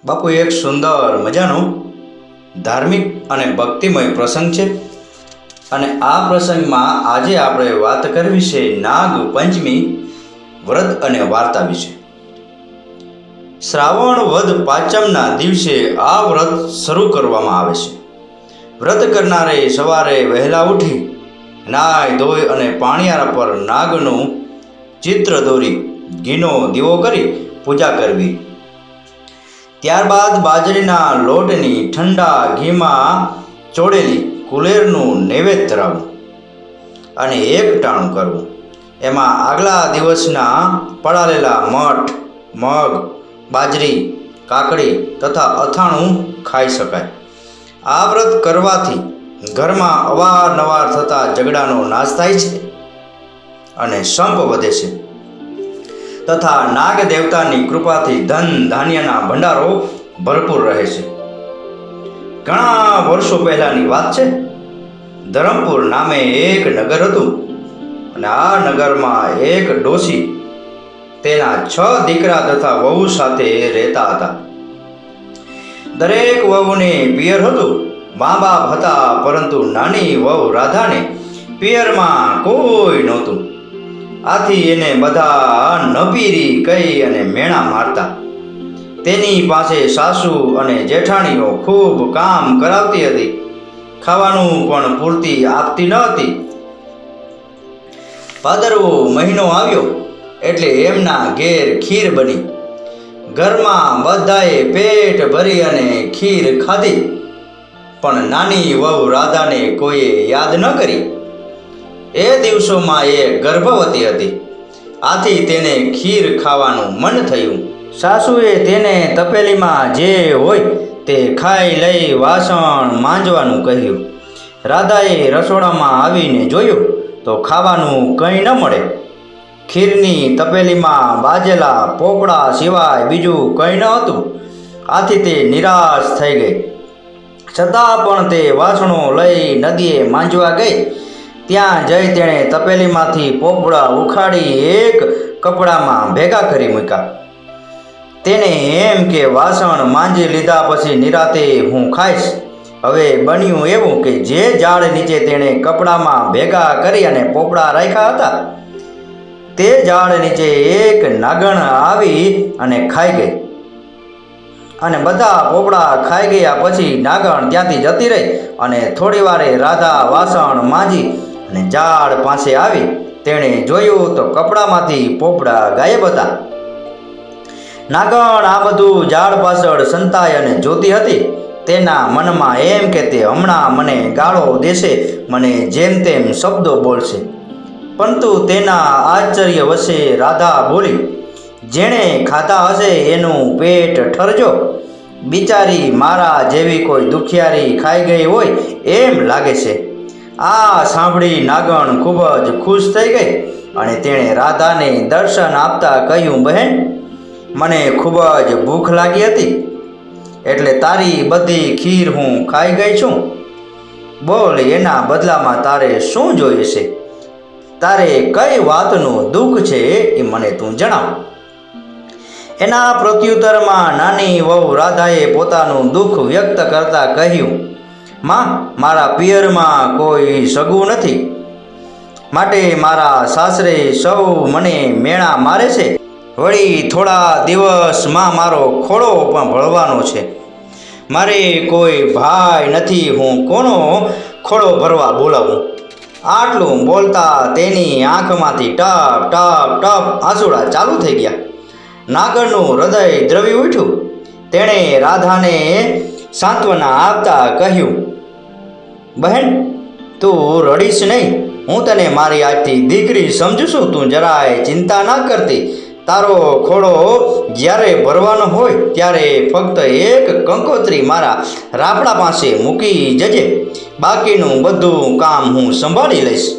બાપુ એક સુંદર મજાનો ધાર્મિક અને ભક્તિમય પ્રસંગ છે અને આ પ્રસંગમાં આજે આપણે વાત કરવી છે નાગ પંચમી વ્રત અને વાર્તા વિશે। શ્રાવણ વદ પાંચમના દિવસે આ વ્રત શરૂ કરવામાં આવે છે। વ્રત કરનારે સવારે વહેલા ઉઠી નાય ધોઈ અને પાણિયારા પર નાગનું ચિત્ર દોરી ઘીનો દીવો કરી પૂજા કરવી। ત્યારબાદ બાજરીના લોટની ઠંડા ઘીમાં ચોળેલી કુલેરનું નૈવેદ્ય ધરાવવું અને એક ટાણું કરવું। એમાં આગલા દિવસના પડાલેલા મઠ, મગ, બાજરી, કાકડી તથા અથાણું ખાઈ શકાય। આ વ્રત કરવાથી ઘરમાં અવારનવાર થતા ઝઘડાનો નાશ થાય છે અને સંપ વધે છે તથા નાગ દેવતાની કૃપાથી ધન ધાન્યના ભંડારો ભરપૂર રહે છે। ઘણા વર્ષો પહેલાની વાત છે। ધરમપુર નામે એક નગર હતું અને આ નગરમાં એક ડોશી તેના 6 દીકરા તથા વહુ સાથે રહેતા હતા। દરેક વહુને પિયર હતું, મા બાપ હતા, પરંતુ નાની વહુ રાધાને પિયરમાં કોઈ નહોતું। આથી એને બધા નપીરી કહી અને મેણા મારતા। તેની પાસે સાસુ અને જેઠાણીઓ ખૂબ કામ કરાવતી હતી, ખાવાનું પણ પૂરતી આપતી ન હતી। ભાદરવો મહિનો આવ્યો એટલે એમના ઘેર ખીર બની। ઘરમાં બધાએ પેટ ભરી અને ખીર ખાધી, પણ નાની વહુ રાધાને કોઈએ યાદ ન કરી। એ દિવસોમાં એ ગર્ભવતી હતી, આથી તેને ખીર ખાવાનું મન થયું। સાસુએ તેને તપેલીમાં જે હોય તે ખાઈ લઈ વાસણ માંજવાનું કહ્યું। રાધાએ રસોડામાં આવીને જોયું તો ખાવાનું કંઈ ન મળે। ખીરની તપેલીમાં બાજેલા પોપડા સિવાય બીજું કંઈ ન હતું। આથી તે નિરાશ થઈ ગઈ। છતાં પણ તે વાસણો લઈ નદીએ માંજવા ગઈ। ત્યાં જઈ તેણે તપેલીમાંથી પોપડા ઉખાડી એક કપડામાં ભેગા કરી મૂક્યા। તેને એમ કે વાસણ માંજી લીધા પછી નિરાતે હું ખાઈશ। હવે બન્યું એવું કે જે ઝાડ નીચે તેણે કપડામાં ભેગા કરી અને પોપડા રાખ્યા હતા તે ઝાડ નીચે એક નાગણ આવી અને ખાઈ ગઈ અને બધા પોપડા ખાઈ ગયા પછી નાગણ ત્યાંથી જતી રહી અને થોડી વારે રાધા વાસણ માંજી અને ઝાડ પાસે આવી। તેણે જોયું તો કપડામાંથી પોપડા ગાયબ હતા। નાગણ આ બધું ઝાડ પાછળ સંતાઈ અને જોતી હતી। તેના મનમાં એમ કે તે હમણાં મને ગાળો દેશે, મને જેમ તેમ શબ્દો બોલશે, પરંતુ તેના આશ્ચર્ય વશે રાધા બોલી, જેણે ખાધા હશે એનું પેટ ઠરજો। બિચારી મારા જેવી કોઈ દુખિયારી ખાઈ ગઈ હોય એમ લાગે છે। આ સાંભળી નાગણ ખૂબ જ ખુશ થઈ ગઈ અને તેણે રાધાને દર્શન આપતા કહ્યું, બહેન, મને ખૂબ જ ભૂખ લાગી હતી એટલે તારી બધી ખીર હું ખાઈ ગઈ છું। બોલ, એના બદલામાં તારે શું જોઈએ છે? તારે કઈ વાતનું દુઃખ છે એ મને તું જણાવ। એના પ્રત્યુત્તરમાં નાની વહુ રાધાએ પોતાનું દુઃખ વ્યક્ત કરતા કહ્યું, માં, મારા પિયરમાં કોઈ સગું નથી, માટે મારા સાસરે સૌ મને મેણા મારે છે। વળી થોડા દિવસમાં મારો ખોળો પણ ભરવાનો છે। મારે કોઈ ભાઈ નથી, હું કોનો ખોળો ભરવા બોલાવું? આટલું બોલતા તેની આંખમાંથી ટપ ટપ ટપ આંસુડા ચાલુ થઈ ગયા। નાગરનું હૃદય દ્રવી ઉઠ્યું। તેણે રાધાને સાંત્વના આપતા કહ્યું, બહેન, તું રડીશ નહીં, હું તને મારી આજથી દીકરી સમજું છું, તું જરાય ચિંતા ના કરતી। તારો ખોળો જ્યારે ભરવાનો હોય ત્યારે ફક્ત એક કંકોત્રી મારા રાપડા પાસે મૂકી જજે, બાકીનું બધું કામ હું સંભાળી લઈશ।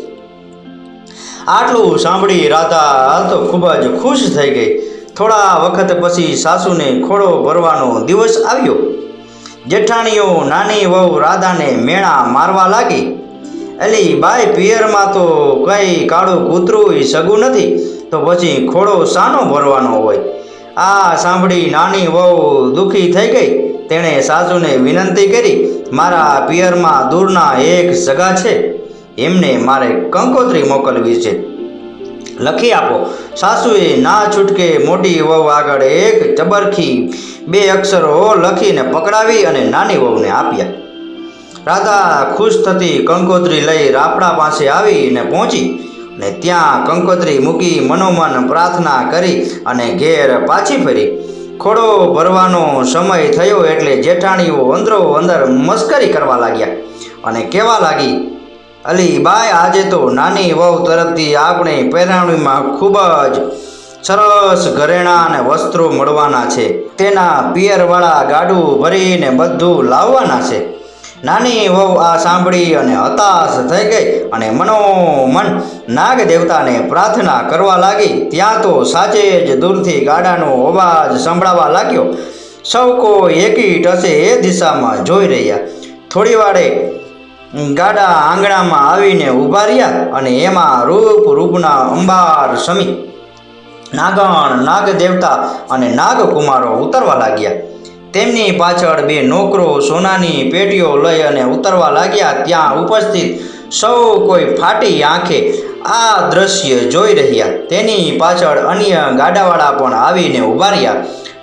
આટલું સાંભળી રાધા તો ખૂબ જ ખુશ થઈ ગઈ। થોડા વખત પછી સાસુને ખોળો ભરવાનો દિવસ આવ્યો। જેઠાણીઓ નાની વહુ રાધાને મેણા મારવા લાગી, એલી બાઈ, પિયરમાં તો કંઈ કાળું કૂતરું સગું નથી, તો પછી ખોળો શાનો ભરવાનો હોય? આ સાંભળી નાની વહુ દુઃખી થઈ ગઈ. તેણે સાસુને વિનંતી કરી, મારા પિયરમાં દૂરના એક સગા છે, એમને મારે કંકોત્રી મોકલવી છે, લખી આપો. સાસુએ ના છૂટકે મોટી વહુ આગળ એક ચબરખી 2 અક્ષરો લખીને પકડાવી અને નાની વહુને આપ્યા. રાધા ખુશ થતી કંકોત્રી લઈ રાપડા પાસે આવીને પહોંચી અને ત્યાં કંકોત્રી મૂકી મનોમન પ્રાર્થના કરી અને ઘેર પાછી ફરી. ખોડો ભરવાનો સમય થયો એટલે જેઠાણીઓ અંદરો અંદર મસ્કરી કરવા લાગ્યા અને કહેવા લાગી, અલી બાઈ, આજે તો નાની વહુ તરફથી આપણે પહેરવણીમાં ખૂબ જ સરસ ઘરેણાં અને વસ્ત્રો મળવાના છે. તેના પિયરવાળા ગાડું ભરીને બધું લાવવાના છે. નાની વહુ આ સાંભળી અને હતાશ થઈ ગઈ અને મનોમન નાગ દેવતાને પ્રાર્થના કરવા લાગી. ત્યાં તો સાચે જ દૂરથી ગાડાનો અવાજ સંભળાવા લાગ્યો. સૌ કોઈ એકી ટસે એ દિશામાં જોઈ રહ્યા. થોડી વારે ગાડા આંગણામાં આવીને ઊભા રહ્યા અને એમાં રૂપના અંબાર સમી નાગણ, નાગ દેવતા અને નાગકુમારો ઉતરવા લાગ્યા. તેમની પાછળ 2 નોકરો સોનાની પેટીઓ લઈ અને ઉતરવા લાગ્યા. ત્યાં ઉપસ્થિત સૌ કોઈ ફાટી આંખે આ દ્રશ્ય જોઈ રહ્યા. તેની પાછળ અન્ય ગાડાવાળા પણ આવીને ઊભા રહ્યા.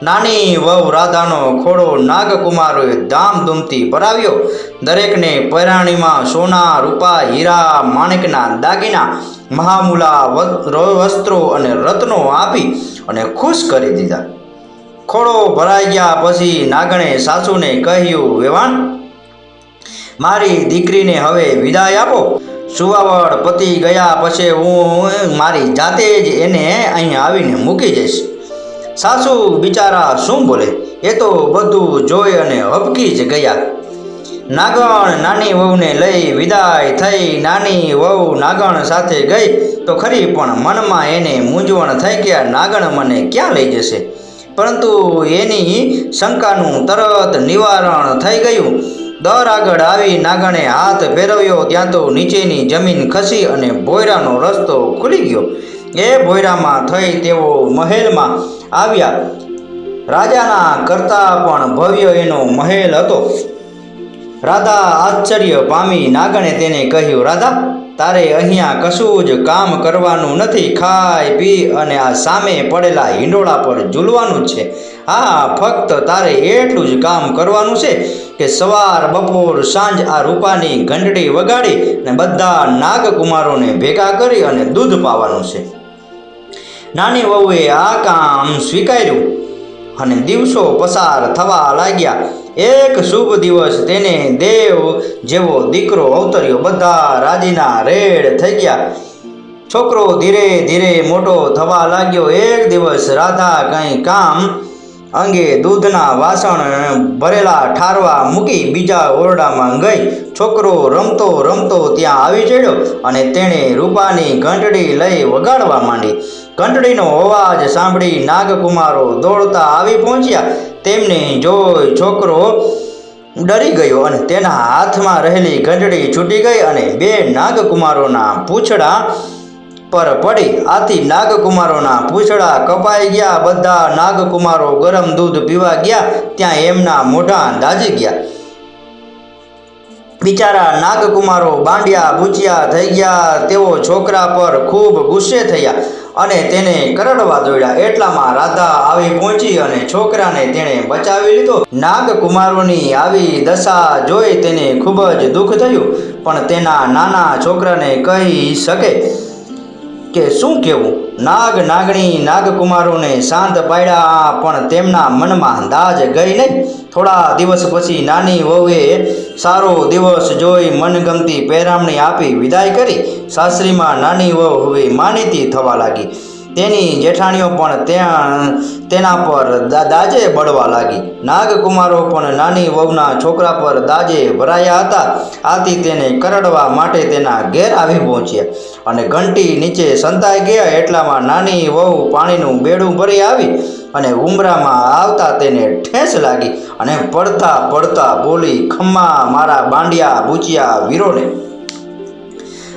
નાની વહુ રાધાનો ખોડો નાગકુમારોએ ધામધૂમથી ભરાવ્યો. દરેકને પહેરણીમાં સોના, રૂપા, હીરા, માણેકના દાગીના, મહામૂલા વસ્ત્રો અને રત્નો આપી અને ખુશ કરી દીધા. ખોડો ભરાઈ ગયા પછી નાગણે સાસુને કહ્યું, વેવાણ, મારી દીકરીને હવે વિદાય આપો. સુવાવડ પતી ગયા પછી હું મારી જાતે જ એને અહીં આવીને મૂકી જઈશ. સાસુ બિચારા શું બોલે, એ તો બધું જોઈ અને હબકી જ ગયા. નાગણ નાની વહુને લઈ વિદાય થઈ. નાની વહુ નાગણ સાથે ગઈ તો ખરી, પણ મનમાં એને મૂંઝવણ થઈ કે નાગણ મને ક્યાં લઈ જશે. પરંતુ એની શંકાનું તરત નિવારણ થઈ ગયું. દર આગળ આવી નાગણે હાથ ફેરવ્યો ત્યાં તો નીચેની જમીન ખસી અને ભોયરાનો રસ્તો ખુલી ગયો. એ ભોયરામાં થઈ તેઓ મહેલમાં આવ્યા. રાજાના કરતાં પણ ભવ્ય એનો મહેલ હતો. રાધા આશ્ચર્ય પામી. નાગણે તેને કહ્યું, રાધા, તારે અહીંયા કશું જ કામ કરવાનું નથી. ખાઈ પી અને આ સામે પડેલા હિંડોળા પર ઝૂલવાનું જ છે. હા, ફક્ત તારે એટલું જ કામ કરવાનું છે કે સવાર, બપોર, સાંજ આ રૂપાની ઘંટડી વગાડી અને બધા નાગકુમારોને ભેગા કરી અને દૂધ પાવાનું છે. નાની વહુએ આ કામ સ્વીકાર્યું અને દિવસો પસાર થવા લાગ્યા. એક શુભ દિવસ તેને દેવ જેવો દીકરો અવતર્યો. બધા રાજીના રેડ થઈ ગયા. છોકરો ધીરે ધીરે મોટો થવા લાગ્યો. એક દિવસ રાધા કંઈ કામ અંગે દૂધના વાસણ ભરેલા ઠારવા મૂકી બીજા ઓરડામાં ગઈ. છોકરો રમતો રમતો ત્યાં આવી ચડ્યો અને તેણે રૂપાની ઘંટડી લઈ વગાડવા માંડી. ઘંટડીનો અવાજ સાંભળી નાગકુમારો દોડતા આવી પહોંચ્યા. તેમને જોઈ છોકરો ડરી ગયો અને તેના હાથમાં રહેલી ઘંટડી છૂટી ગઈ અને 2 નાગકુમારોના પૂંછડા પર પડી. આથી નાગકુમારોના પૂંછડા કપાઈ ગયા. બધા નાગકુમારો ગરમ દૂધ પીવા ગયા ત્યાં એમના મોઢા દાઝી ગયા. બિચારા નાગકુમારો બાંડિયા બૂચિયા થઈ ગયા. તેઓ છોકરા પર ખૂબ ગુસ્સે થયા અને તેને કરડવા દોડ્યા. એટલામાં રાધા આવી પહોંચી અને છોકરાને તેણે બચાવી લીધો. નાગકુમારોની આવી દશા જોઈ તેને ખૂબ જ દુઃખ થયું, પણ તેના નાના છોકરાને કહી શકે કે શું કહેવું. નાગણી નાગકુમારોને શાંત પાડ્યા, પણ તેમના મનમાં દાજ ગઈ નહીં. થોડા દિવસ પછી નાની વહુએ સારો દિવસ જોઈ મનગમતી પહેરામણી આપી વિદાય કરી. સાસરીમાં નાની વહુ હવે માનીતી થવા લાગી. તેની જેઠાણીઓ પણ તેના પર દાજે બળવા લાગી. નાગકુમારો પણ નાની વહુના છોકરા પર દાજે ભરાયા હતા. આથી તેને કરડવા માટે તેના ઘેર આવી પહોંચ્યા અને ઘંટી નીચે સંતાઈ ગયા. એટલામાં નાની વહુ પાણીનું બેડું ભરી આવી અને ઉંબરામાં આવતા તેને ઠેસ લાગી અને પડતા પડતા બોલી, ખમ્મા મારા બાંડિયા બૂચિયા વીરોને.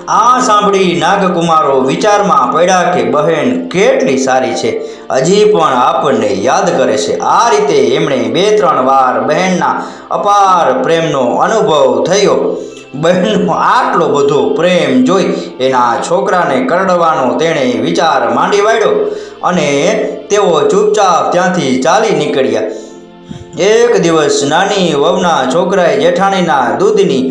આ સાંભળી નાગકુમારો વિચારમાં પડ્યા કે બહેન કેટલી સારી છે, હજી પણ આપણને યાદ કરે છે. આ રીતે એમણે 2-3 વાર બહેનના અપાર પ્રેમનો અનુભવ થયો. બહેનનો આટલો બધો પ્રેમ જોઈ એના છોકરાને કરડવાનો તેણે વિચાર માંડી વાળ્યો અને તેઓ ચૂપચાપ ત્યાંથી ચાલી નીકળ્યા. એક દિવસ નાની વહુના છોકરાએ જેઠાણીના દૂધની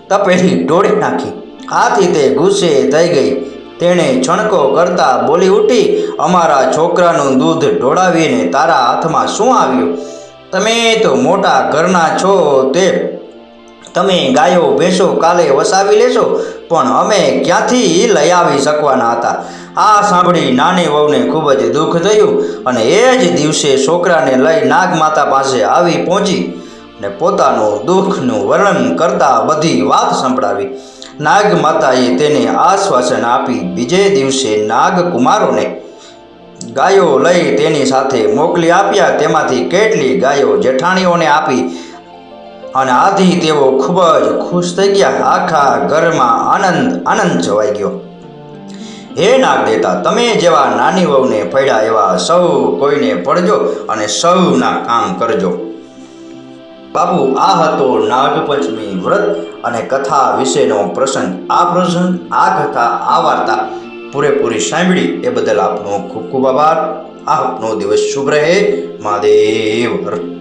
તપેલી ઢોળી નાખી. આથી તે ગુસ્સે થઈ ગઈ. તેણે છણકો કરતા બોલી ઉઠી, અમારા છોકરાનું દૂધ ઢોળાવીને તારા હાથમાં શું આવ્યું? તમે તો મોટા ઘરના છો, તે તમે ગાયો ભેંસો કાલે વસાવી લેશો, પણ અમે ક્યાંથી લઈ આવી શકવાના હતા? આ સાંભળી નાની વહુને ખૂબ જ દુઃખ થયું અને એ જ દિવસે છોકરાને લઈ નાગમાતા પાસે આવી પહોંચી અને પોતાનું દુઃખનું વર્ણન કરતા બધી વાત સંભળાવી. નાગમાતાએ તેને આશ્વાસન આપી બીજે દિવસે નાગકુમારોને ગાયો લઈ તેની સાથે મોકલી આપ્યા. તેમાંથી કેટલી ગાયો જેઠાણીઓને આપી અને આથી તેઓ ખૂબ જ ખુશ થઈ ગયા. આખા ઘરમાં આનંદ છવાઈ ગયો. હે નાગદેવતા, તમે જેવા નાની વહુને પડ્યા એવા સૌ કોઈને પડજો અને સૌના કામ કરજો. બાપુ, આ હતો નાગપંચમી વ્રત અને કથા વિશેનો પ્રસંગ. આ કથા, આ વાર્તા પૂરેપૂરી સાંભળી એ બદલ આપનો ખૂબ ખૂબ આભાર. આપનો દિવસ શુભ રહે. મહાદેવ હર.